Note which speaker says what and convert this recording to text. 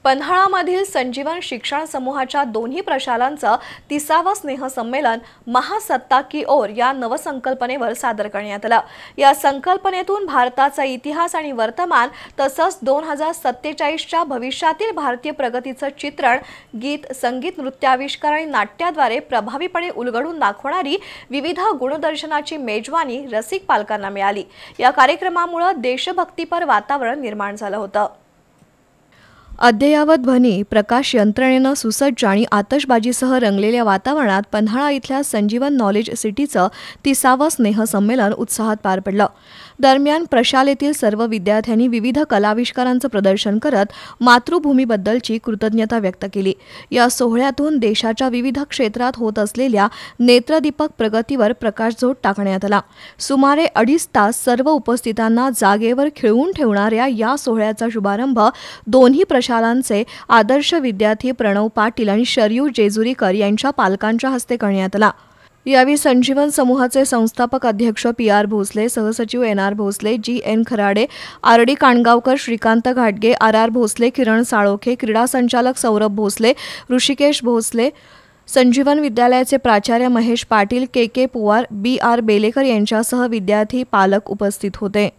Speaker 1: पन्हाळामधील संजीवन शिक्षण समूहाच्या दोन्ही प्रशालांचं 30वं स्नेहसंमेलन महासत्ता की ओर या नवसंकल्पनेवर सादर करण्यात आलं। या संकल्पनेतून भारताचा इतिहास आणि वर्तमान तसंच 2047च्या भविष्यातील भारतीय प्रगतीचं चित्रण गीत, संगीत, नृत्याविष्कार आणि नाट्याद्वारे प्रभावीपणे उलगडून दाखवणारी विविध गुणदर्शनाची मेजवानी रसिक पालकांना मिळाली। या कार्यक्रमामुळे देशभक्तीपर वातावरण निर्माण झालं होतं। अद्ययावत ध्वनी प्रकाश यंत्रणेनं सुसज्ज आणि आतषबाजीसह रंगलेल्या वातावरणात पन्हाळा इथल्या संजीवन नॉलेज सिटीचं 30वं स्नेहसंमेलन उत्साहात पार पडलं। दरम्यान प्रशालेतील सर्व विद्यार्थ्यांनी विविध कलाविष्कारांचं प्रदर्शन करत मातृभूमीबद्दलची कृतज्ञता व्यक्त केली। या सोहळ्यातून देशाच्या विविध क्षेत्रात होत असलेल्या नेत्रदीपक प्रगतीवर प्रकाशझोत टाकण्यात आला। सुमारे 2.5 तास सर्व उपस्थितांना जागेवर खिळवून ठेवणाऱ्या या सोहळ्याचा शुभारंभ दोन्ही प्रशालांचे आदर्श विद्यार्थी प्रणव पाटील आणि शरयू जेजुरीकर यांच्या पालकांच्या हस्ते करण्यात आला। यावेळी संजीवन समूहाचे संस्थापक अध्यक्ष PR भोसले, सहसचिव NR Bhosale, GN Kharade, RD काणगावकर, Shrikant घाटगे, RR भोसले, किरण साळोखे, क्रीडा संचालक सौरभ भोसले, ऋषिकेश भोसले, संजीवन विद्यालयाचे प्राचार्य महेश पाटील, KK पुवार, BR बेलेकर यांच्यासह विद्यार्थी पालक उपस्थित होते।